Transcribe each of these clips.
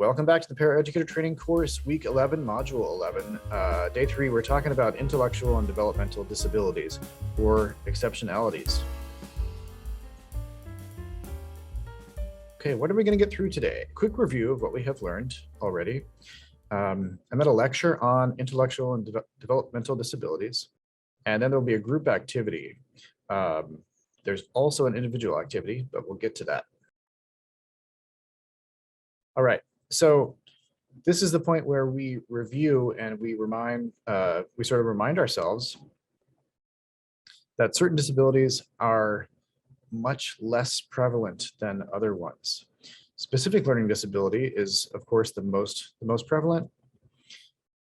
Welcome back to the Paraeducator Training Course, Week 11, Module 11. Day 3, we're talking about intellectual and developmental disabilities, or exceptionalities. Okay, what are we going to get through today? Quick review of what we have learned already. I'm at a lecture on intellectual and developmental disabilities, and then there'll be a group activity. There's also an individual activity, but we'll get to that. All right. So this is the point where we review and we sort of remind ourselves that certain disabilities are much less prevalent than other ones. Specific learning disability is, of course, the most prevalent.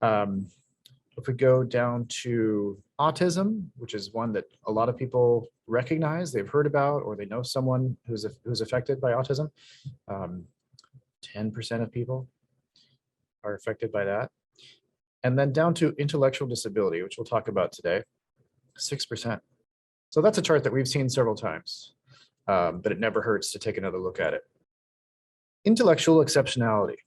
If we go down to autism, which is one that a lot of people recognize, they've heard about, or they know someone who's affected by autism. 10% of people are affected by that. And then down to intellectual disability, which we'll talk about today, 6%. So that's a chart that we've seen several times, but it never hurts to take another look at it. Intellectual exceptionality,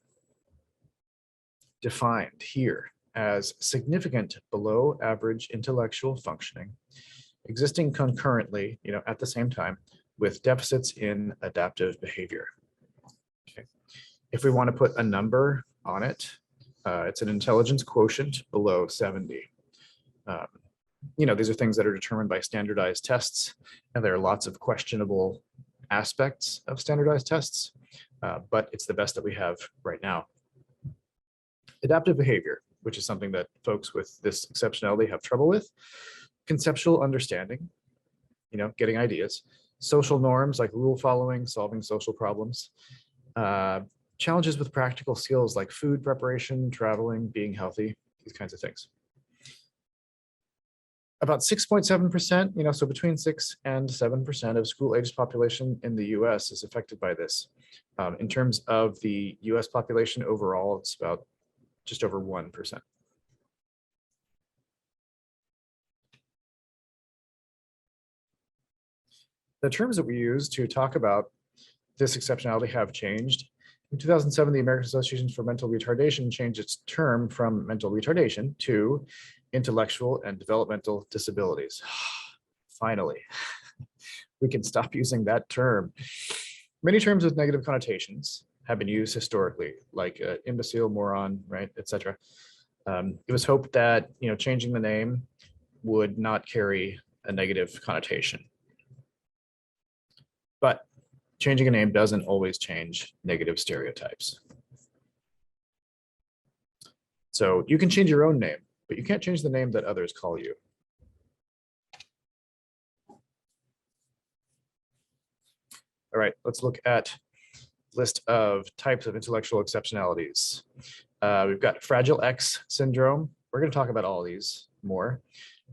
defined here as significant below average intellectual functioning, existing concurrently, at the same time, with deficits in adaptive behavior. Okay. If we want to put a number on it, it's an intelligence quotient below 70. These are things that are determined by standardized tests, and there are lots of questionable aspects of standardized tests, but it's the best that we have right now. Adaptive behavior, which is something that folks with this exceptionality have trouble with. Conceptual understanding, getting ideas. Social norms like rule following, solving social problems. Challenges with practical skills like food preparation, traveling, being healthy, these kinds of things. About 6.7%, so between 6 and 7% of school-aged population in the US is affected by this. In terms of the US population overall, it's about just over 1%. The terms that we use to talk about this exceptionality have changed. In 2007, the American Association for Mental Retardation changed its term from mental retardation to intellectual and developmental disabilities. Finally, we can stop using that term. Many terms with negative connotations have been used historically, like imbecile, moron, right, etc. It was hoped that changing the name would not carry a negative connotation. But changing a name doesn't always change negative stereotypes. So you can change your own name, but you can't change the name that others call you. All right, let's look at list of types of intellectual exceptionalities. We've got Fragile X syndrome. We're going to talk about all of these more.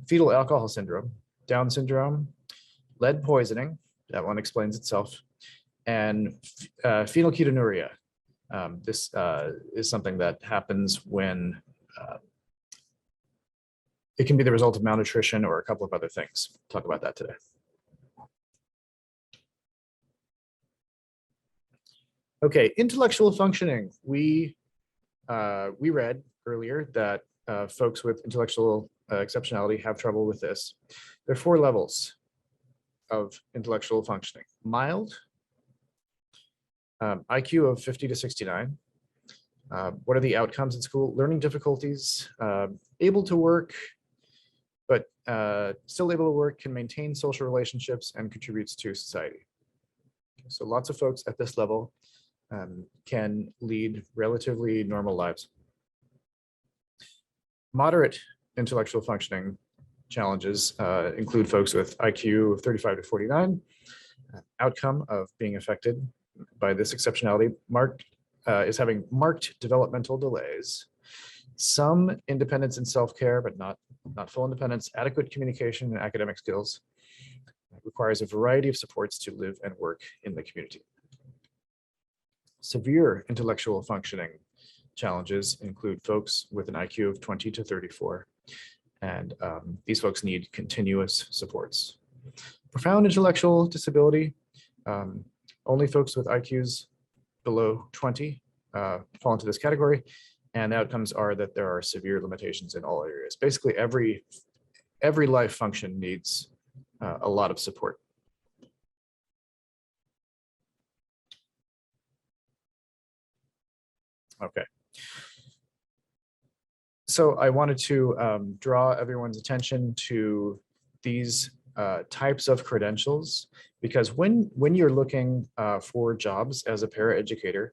Fetal alcohol syndrome, Down syndrome, lead poisoning. That one explains itself. And phenylketonuria. This is something that happens when it can be the result of malnutrition or a couple of other things. We'll talk about that today. Okay, intellectual functioning. We read earlier that folks with intellectual exceptionality have trouble with this. There are 4 levels of intellectual functioning. Mild, IQ of 50 to 69. What are the outcomes in school? Learning difficulties, able to work, but still able to work, can maintain social relationships and contributes to society. So lots of folks at this level can lead relatively normal lives. Moderate intellectual functioning challenges include folks with IQ of 35 to 49, outcome of being affected by this exceptionality is having marked developmental delays, some independence and self-care, but not full independence, adequate communication and academic skills. It requires a variety of supports to live and work in the community. Severe intellectual functioning challenges include folks with an IQ of 20 to 34, and these folks need continuous supports. Profound intellectual disability, only folks with IQs below 20 fall into this category. And the outcomes are that there are severe limitations in all areas. Basically, every life function needs a lot of support. Okay. So I wanted to draw everyone's attention to these types of credentials, because when you're looking for jobs as a paraeducator,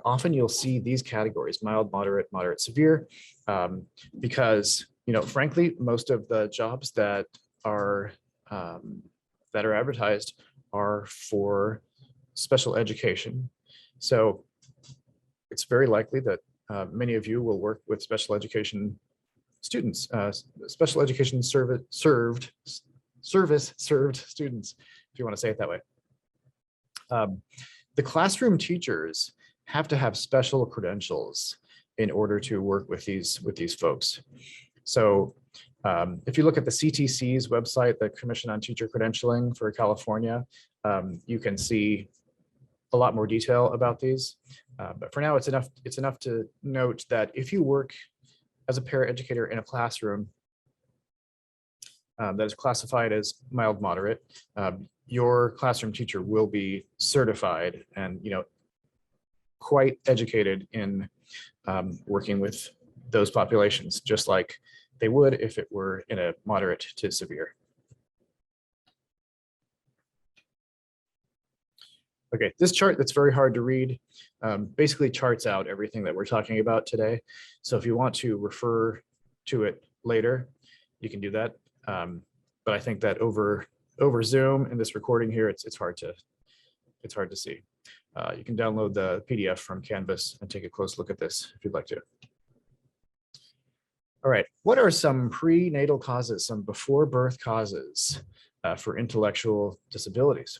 often you'll see these categories: mild, moderate, moderate, severe, because frankly, most of the jobs that are advertised are for special education. So it's very likely that many of you will work with special education students, special education served students, if you want to say it that way. The classroom teachers have to have special credentials in order to work with these folks. So if you look at the CTC's website, the Commission on Teacher Credentialing for California, you can see a lot more detail about these. But for now, it's enough to note that if you work as a paraeducator in a classroom that is classified as mild moderate, your classroom teacher will be certified and quite educated in working with those populations, just like they would if it were in a moderate to severe. Okay, this chart that's very hard to read basically charts out everything that we're talking about today. So if you want to refer to it later, you can do that. But I think that over Zoom in this recording here, it's hard to see. You can download the PDF from Canvas and take a close look at this if you'd like to. All right, what are some prenatal causes, some before birth causes for intellectual disabilities?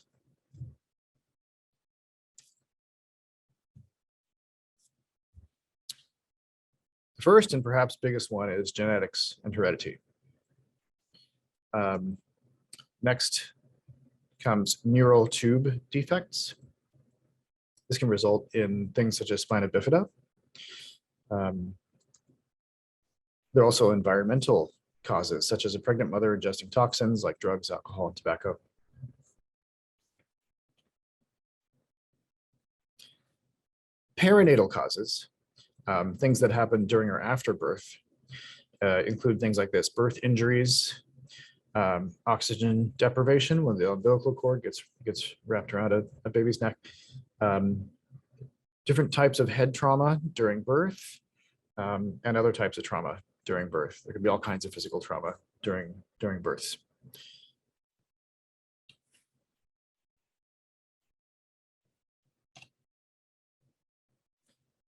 The first and perhaps biggest one is genetics and heredity. Next comes neural tube defects. This can result in things such as spina bifida. There are also environmental causes, such as a pregnant mother ingesting toxins like drugs, alcohol, and tobacco. Perinatal causes, things that happen during or after birth, include things like this: birth injuries, oxygen deprivation when the umbilical cord gets wrapped around a baby's neck, different types of head trauma during birth, and other types of trauma during birth. There can be all kinds of physical trauma during births.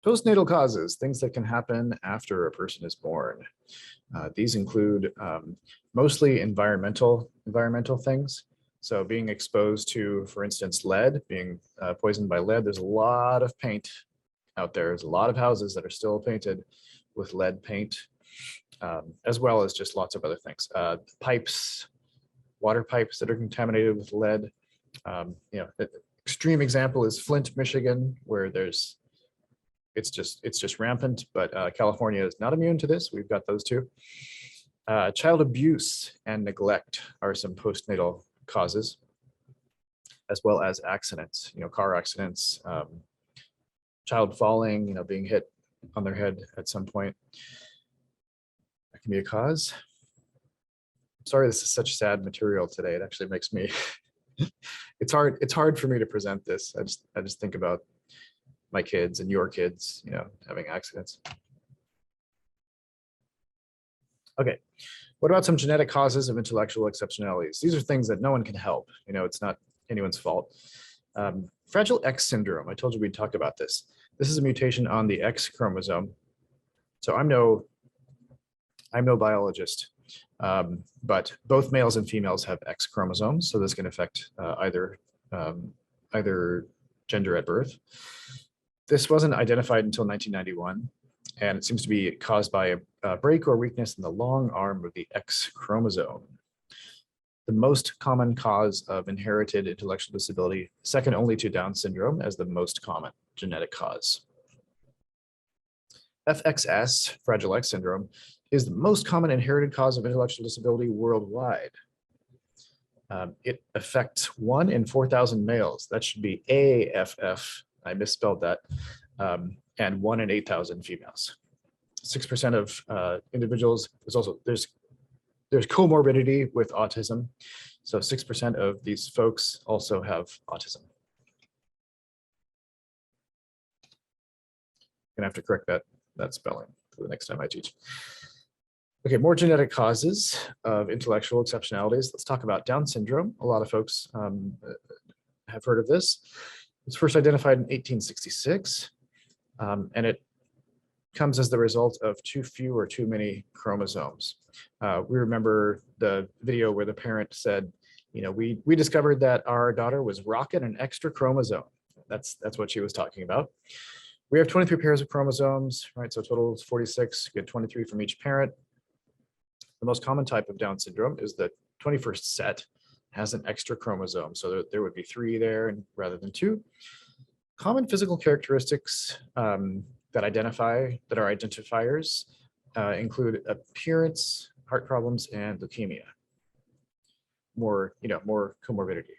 Postnatal causes, things that can happen after a person is born. These include mostly environmental things. So being exposed to, for instance, lead, being poisoned by lead. There's a lot of paint out there. There's a lot of houses that are still painted with lead paint, as well as just lots of other things. Pipes, water pipes that are contaminated with lead. Extreme example is Flint, Michigan, where it's just rampant, but California is not immune to this. We've got those too. Child abuse and neglect are some postnatal causes, as well as accidents, car accidents, child falling, being hit on their head at some point. That can be a cause. Sorry, this is such sad material today. It actually makes me, it's hard for me to present this. I just think about my kids and your kids, having accidents. Okay, what about some genetic causes of intellectual exceptionalities? These are things that no one can help. It's not anyone's fault. Fragile X syndrome, I told you we'd talk about this. This is a mutation on the X chromosome. So I'm no biologist, but both males and females have X chromosomes, so this can affect either gender at birth. This wasn't identified until 1991, and it seems to be caused by a break or weakness in the long arm of the X chromosome. The most common cause of inherited intellectual disability, second only to Down syndrome as the most common genetic cause. FXS, Fragile X syndrome, is the most common inherited cause of intellectual disability worldwide. It affects 1 in 4,000 males. That should be AFF. I misspelled that. And 1 in 8,000 females. 6% of individuals. There's comorbidity with autism. So 6% of these folks also have autism. Gonna have to correct that spelling for the next time I teach. Okay, more genetic causes of intellectual exceptionalities. Let's talk about Down syndrome. A lot of folks have heard of this. It was first identified in 1866, and it comes as the result of too few or too many chromosomes. We remember the video where the parent said, you know, we discovered that our daughter was rocking an extra chromosome. That's what she was talking about. We have 23 pairs of chromosomes, right? So total is 46, you get 23 from each parent. The most common type of Down syndrome is the 21st set has an extra chromosome. So there would be 3 there and rather than 2. Common physical characteristics that are identifiers include appearance, heart problems, and leukemia. More comorbidity.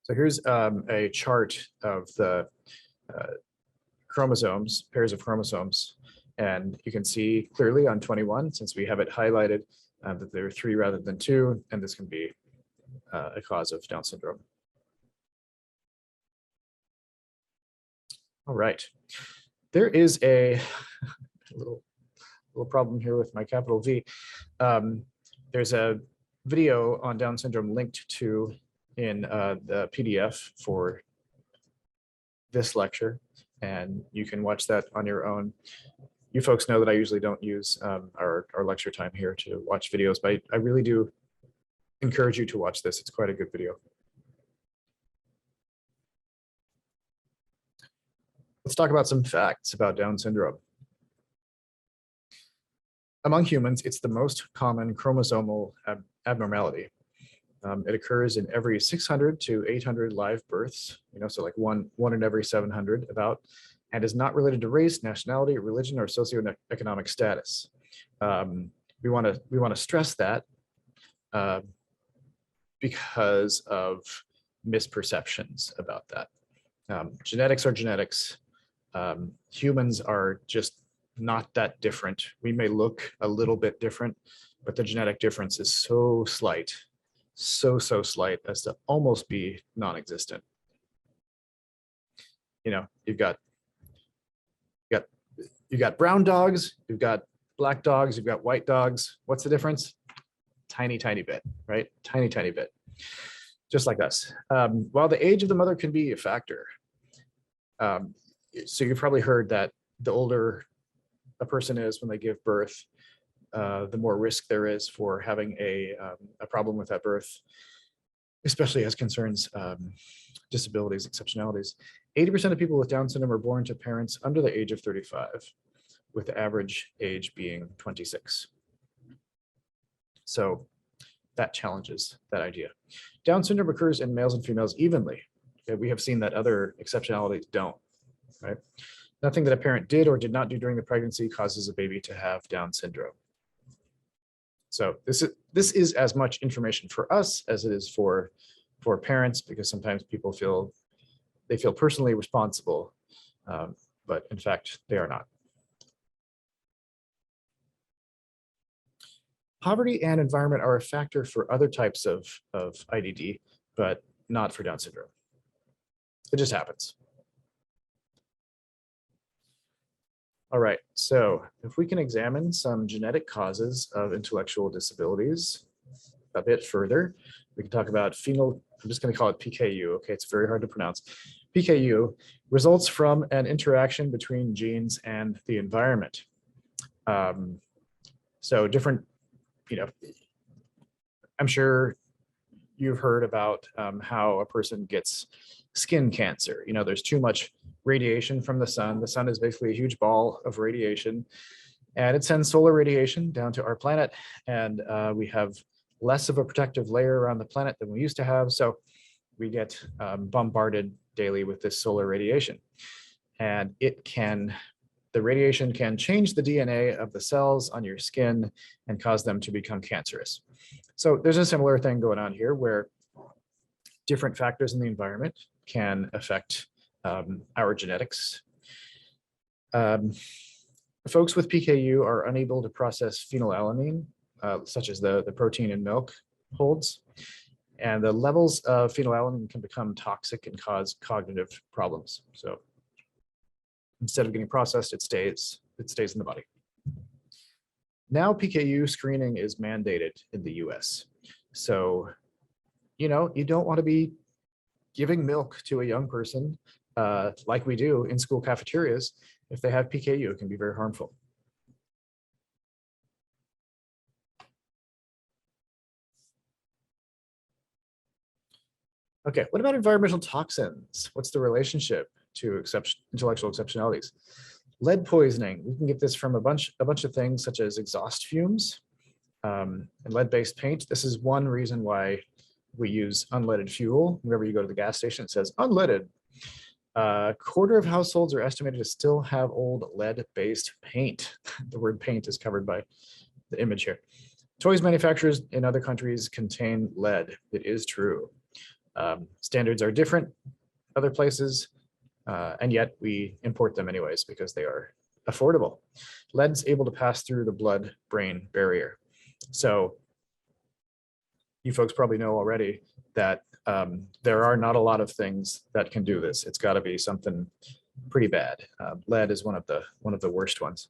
So here's a chart of the chromosomes, pairs of chromosomes, and you can see clearly on 21, since we have it highlighted, that there are 3 rather than 2, and this can be a cause of Down syndrome. All right, there is a little problem here with my capital V. There's a video on Down syndrome linked to in the PDF for this lecture, and you can watch that on your own. You folks know that I usually don't use our lecture time here to watch videos, but I really do encourage you to watch this. It's quite a good video. Let's talk about some facts about Down syndrome. Among humans, it's the most common chromosomal abnormality. It occurs in every 600 to 800 live births, so like one in every 700 about, and is not related to race, nationality, religion, or socioeconomic status. We want to stress that because of misperceptions about that. Genetics are genetics. Humans are just not that different. We may look a little bit different, but the genetic difference is so slight, so slight as to almost be non-existent. You've got brown dogs, you've got black dogs, you've got white dogs. What's the difference? Tiny bit, right? Tiny bit, just like us. While the age of the mother can be a factor, so you've probably heard that the older a person is when they give birth, the more risk there is for having a problem with that birth, especially as concerns disabilities, exceptionalities. 80% of people with Down syndrome are born to parents under the age of 35, with the average age being 26. So that challenges that idea. Down syndrome occurs in males and females evenly. Okay, we have seen that other exceptionalities don't, right? Nothing that a parent did or did not do during the pregnancy causes a baby to have Down syndrome. So this is as much information for us as it is for parents, because sometimes people feel personally responsible, but in fact they are not. Poverty and environment are a factor for other types of IDD, but not for Down syndrome. It just happens. All right, so if we can examine some genetic causes of intellectual disabilities a bit further, we can talk about I'm just going to call it PKU. Okay, it's very hard to pronounce. PKU results from an interaction between genes and the environment. So different, I'm sure you've heard about how a person gets skin cancer. There's too much radiation from the sun. The sun is basically a huge ball of radiation, and it sends solar radiation down to our planet, and we have less of a protective layer around the planet than we used to have. So we get bombarded daily with this solar radiation. And the radiation can change the DNA of the cells on your skin and cause them to become cancerous. So there's a similar thing going on here where different factors in the environment can affect our genetics. Folks with PKU are unable to process phenylalanine, such as the protein in milk holds. And the levels of phenylalanine can become toxic and cause cognitive problems. So instead of getting processed, it stays in the body. Now PKU screening is mandated in the US. So, you don't want to be giving milk to a young person like we do in school cafeterias. If they have PKU, it can be very harmful. Okay, what about environmental toxins? What's the relationship to intellectual exceptionalities? Lead poisoning, we can get this from a bunch of things such as exhaust fumes and lead-based paint. This is one reason why we use unleaded fuel. Whenever you go to the gas station, it says unleaded. A quarter of households are estimated to still have old lead-based paint. The word paint is covered by the image here. Toys manufacturers in other countries contain lead. It is true. Standards are different other places, and yet we import them anyways because they are affordable. Lead's able to pass through the blood-brain barrier. So you folks probably know already that there are not a lot of things that can do this. It's got to be something pretty bad. Lead is one of the worst ones.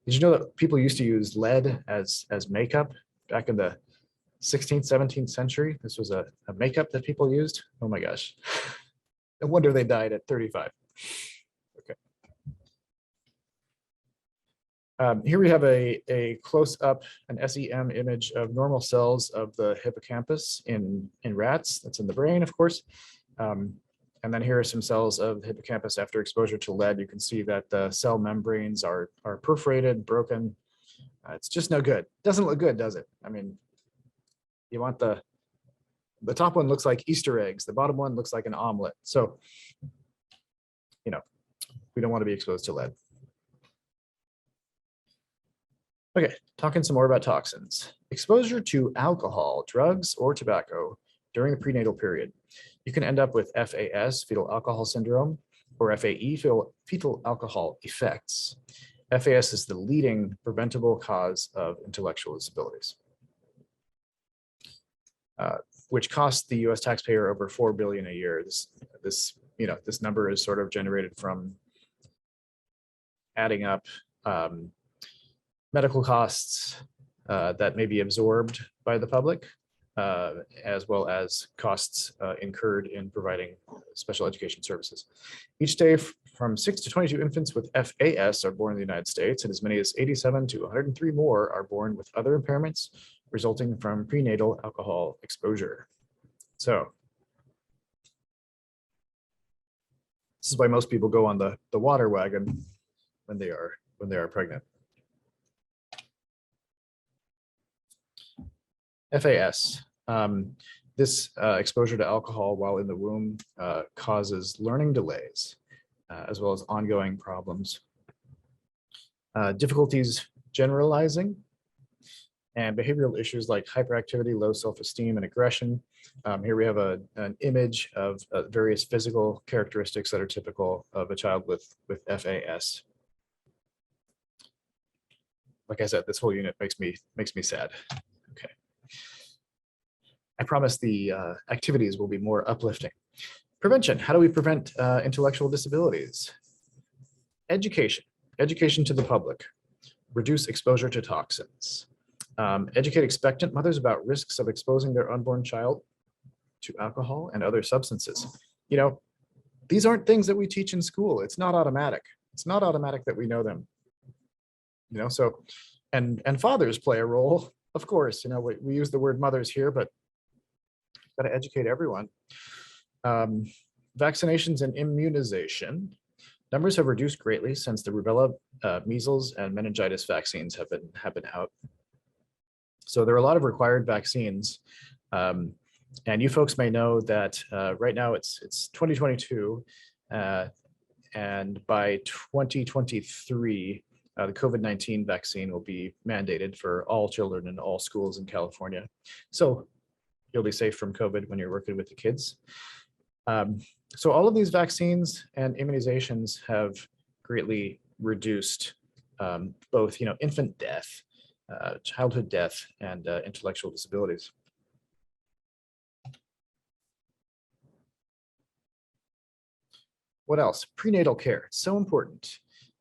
Did you know that people used to use lead as makeup back in the 16th, 17th century? This was a makeup that people used. Oh my gosh. No wonder they died at 35. Okay. Here we have a close-up, an SEM image of normal cells of the hippocampus in rats. That's in the brain, of course. And then here are some cells of the hippocampus after exposure to lead. You can see that the cell membranes are perforated, broken. It's just no good. Doesn't look good, does it? I mean, you want the top one looks like Easter eggs. The bottom one looks like an omelet. So, we don't want to be exposed to lead. Okay, talking some more about toxins. Exposure to alcohol, drugs, or tobacco during the prenatal period. You can end up with FAS, fetal alcohol syndrome, or FAE, fetal alcohol effects. FAS is the leading preventable cause of intellectual disabilities, which costs the U.S. taxpayer over $4 billion a year. This number is sort of generated from adding up medical costs that may be absorbed by the public, as well as costs incurred in providing special education services. Each day, from 6 to 22 infants with FAS are born in the United States, and as many as 87 to 103 more are born with other impairments resulting from prenatal alcohol exposure. So this is why most people go on the water wagon when they are pregnant. FAS. This exposure to alcohol while in the womb causes learning delays, as well as ongoing problems, difficulties generalizing, and behavioral issues like hyperactivity, low self-esteem, and aggression. Here we have an image of various physical characteristics that are typical of a child with FAS. Like I said, this whole unit makes me sad. Okay. I promise the activities will be more uplifting. Prevention. How do we prevent intellectual disabilities? Education to the public. Reduce exposure to toxins. Educate expectant mothers about risks of exposing their unborn child to alcohol and other substances. These aren't things that we teach in school. It's not automatic. It's not automatic that we know them. So, and fathers play a role, of course. We use the word mothers here, but got to educate everyone. Vaccinations and immunization. Numbers have reduced greatly since the rubella, measles, and meningitis vaccines have been out. So there are a lot of required vaccines And you folks may know that right now it's 2022, and by 2023, the COVID-19 vaccine will be mandated for all children in all schools in California. So you'll be safe from COVID when you're working with the kids. So all of these vaccines and immunizations have greatly reduced both, infant death, childhood death, and intellectual disabilities. What else? Prenatal care. It's so important.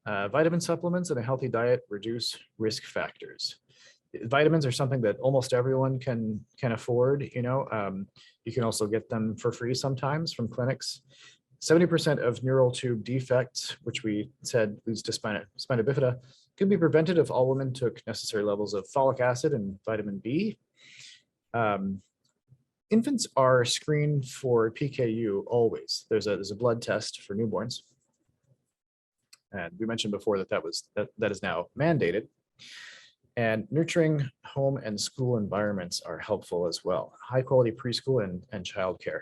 Vitamin supplements and a healthy diet reduce risk factors. Vitamins are something that almost everyone can afford. You can also get them for free sometimes from clinics. 70% of neural tube defects, which we said leads to spina bifida, can be prevented if all women took necessary levels of folic acid and vitamin B. Infants are screened for PKU always. There's a blood test for newborns, and we mentioned before that is now mandated. And nurturing home and school environments are helpful as well. High quality preschool and childcare.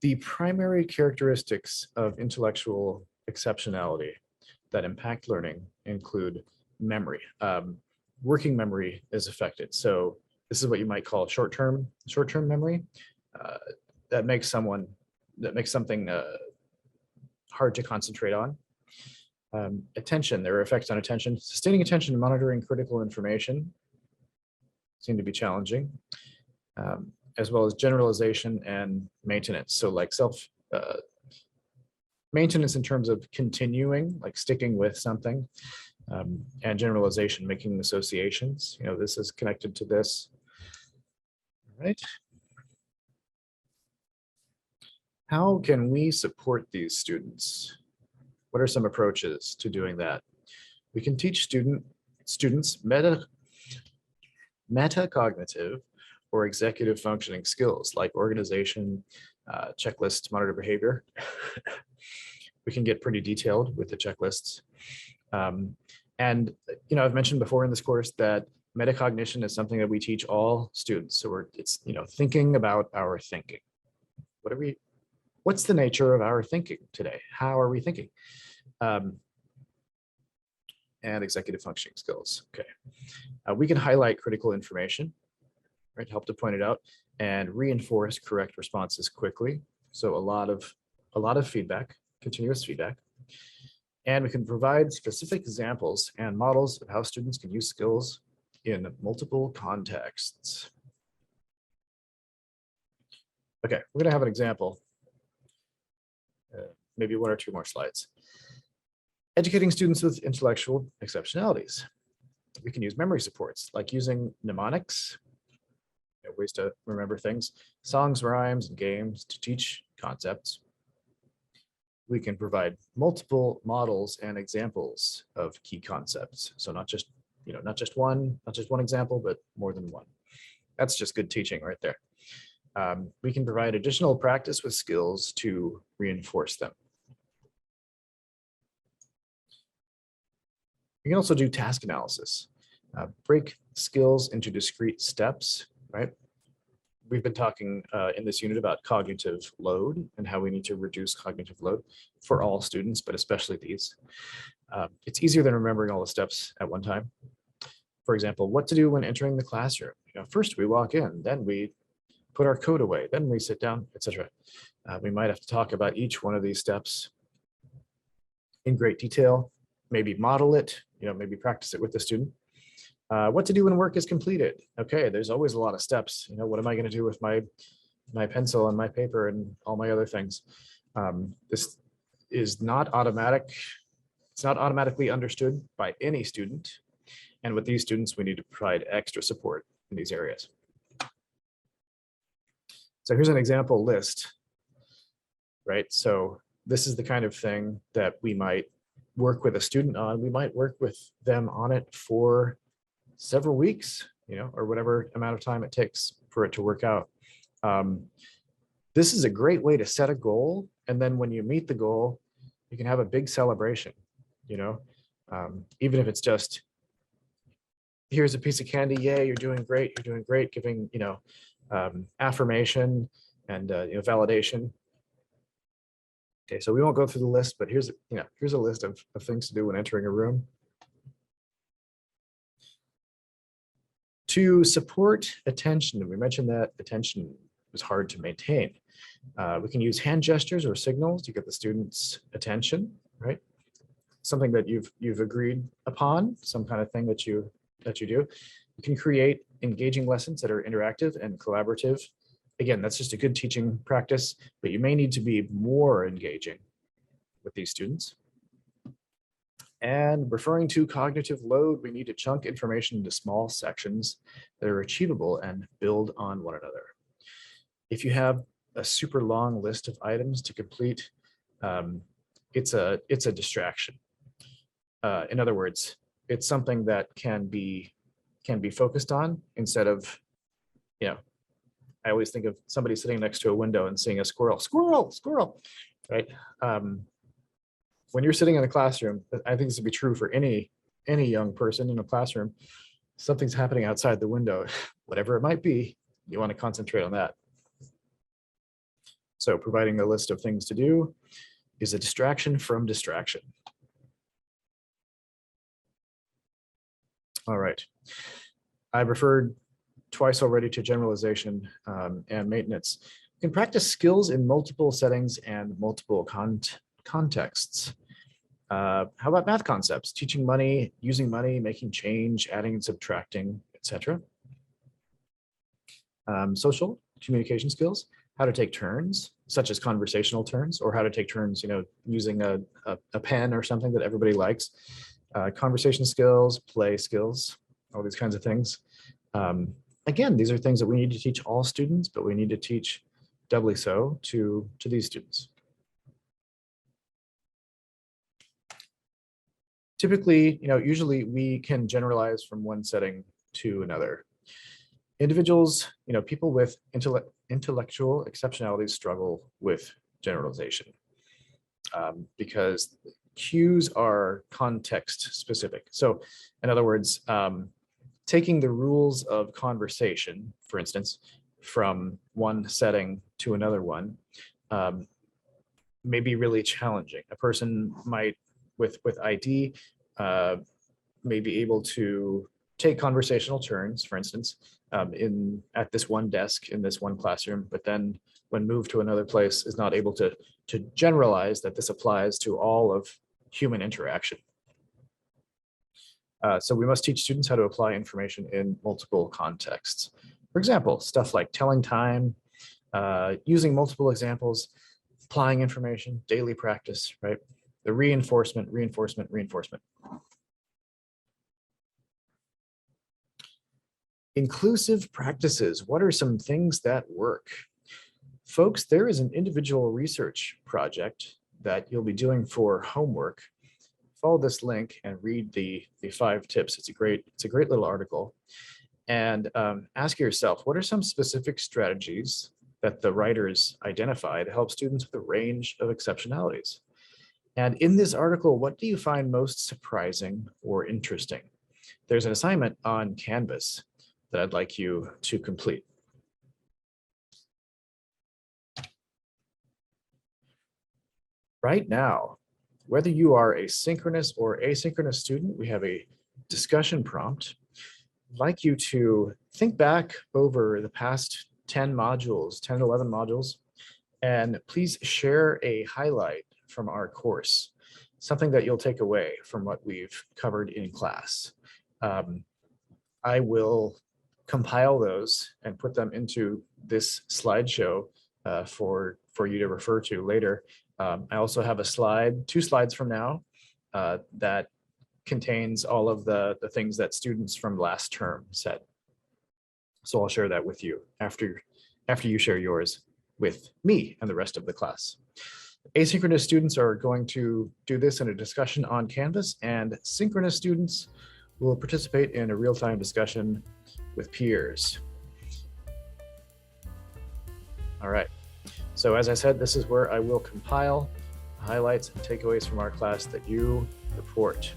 The primary characteristics of intellectual exceptionality that impact learning include memory. Working memory is affected. So this is what you might call short-term memory. That makes something hard to concentrate on. Attention, there are effects on attention. Sustaining attention and monitoring critical information seem to be challenging, as well as generalization and maintenance. So like maintenance in terms of continuing, like sticking with something, and generalization, making associations. This is connected to this. All right. How can we support these students? What are some approaches to doing that? We can teach students metacognitive or executive functioning skills like organization, checklists, monitor behavior. We can get pretty detailed with the checklists. And I've mentioned before in this course that metacognition is something that we teach all students. So it's thinking about our thinking. What's the nature of our thinking today? How are we thinking? And executive functioning skills. Okay. We can highlight critical information, right? Help to point it out and reinforce correct responses quickly. So a lot of feedback, continuous feedback. And we can provide specific examples and models of how students can use skills in multiple contexts. Okay, we're gonna have an example. Maybe one or two more slides. Educating students with intellectual exceptionalities. We can use memory supports, like using mnemonics, ways to remember things, songs, rhymes, and games to teach concepts. We can provide multiple models and examples of key concepts. So not just one example, but more than one. That's just good teaching right there. We can provide additional practice with skills to reinforce them. We can also do task analysis, break skills into discrete steps, right? We've been talking in this unit about cognitive load and how we need to reduce cognitive load for all students, but especially these. It's easier than remembering all the steps at one time. For example, what to do when entering the classroom. First we walk in, then we put our coat away, then we sit down, etc. We might have to talk about each one of these steps in great detail, maybe model it, maybe practice it with the student. What to do when work is completed. Okay, there's always a lot of steps. What am I going to do with my pencil and my paper and all my other things? This is not automatic. It's not automatically understood by any student. And with these students, we need to provide extra support in these areas. So here's an example list, right? So this is the kind of thing that we might work with a student on. We might work with them on it for several weeks, or whatever amount of time it takes for it to work out. This is a great way to set a goal. And then when you meet the goal, you can have a big celebration, even if it's just here's a piece of candy, yay, you're doing great, giving, affirmation and validation. Okay, so we won't go through the list, but here's a list of things to do when entering a room. To support attention, we mentioned that attention is hard to maintain. We can use hand gestures or signals to get the students' attention, right? Something that you've agreed upon, some kind of thing that you do. You can create engaging lessons that are interactive and collaborative. Again, that's just a good teaching practice, but you may need to be more engaging with these students. And referring to cognitive load, we need to chunk information into small sections that are achievable and build on one another. If you have a super long list of items to complete, it's a distraction. In other words, it's something that can be focused on instead of, I always think of somebody sitting next to a window and seeing a squirrel, right? When you're sitting in a classroom, I think this would be true for any young person in a classroom, something's happening outside the window, whatever it might be, you want to concentrate on that. So providing the list of things to do is a distraction from distraction. All right. I've referred twice already to generalization and maintenance. You can practice skills in multiple settings and multiple contexts. How about math concepts? Teaching money, using money, making change, adding and subtracting, etc. Social communication skills, how to take turns, such as conversational turns, or how to take turns, using a pen or something that everybody likes. Conversation skills, play skills, all these kinds of things. Again, these are things that we need to teach all students, but we need to teach doubly so to these students. Typically, usually we can generalize from one setting to another. Individuals, people with intellectual exceptionalities struggle with generalization because cues are context specific. So in other words, taking the rules of conversation, for instance, from one setting to another one, may be really challenging. A person might, with aide, may be able to take conversational turns, for instance, at this one desk in this one classroom, but then when moved to another place is not able to generalize that this applies to all of human interaction. So we must teach students how to apply information in multiple contexts. For example, stuff like telling time, using multiple examples, applying information, daily practice, right? The reinforcement. Inclusive practices. What are some things that work? Folks, there is an individual research project that you'll be doing for homework. Follow this link and read the 5 tips. It's a great little article. And ask yourself, what are some specific strategies that the writers identify to help students with a range of exceptionalities? And in this article, what do you find most surprising or interesting? There's an assignment on Canvas that I'd like you to complete. Right now, whether you are a synchronous or asynchronous student, we have a discussion prompt. I'd like you to think back over the past 10 modules, 10 to 11 modules, and please share a highlight from our course, something that you'll take away from what we've covered in class. I will compile those and put them into this slideshow for you to refer to later. I also have a slide, 2 slides from now, that contains all of the things that students from last term said. So I'll share that with you after you share yours with me and the rest of the class. Asynchronous students are going to do this in a discussion on Canvas, and synchronous students will participate in a real-time discussion with peers. All right. So as I said, this is where I will compile highlights and takeaways from our class that you report.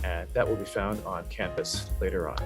and that will be found on Canvas later on.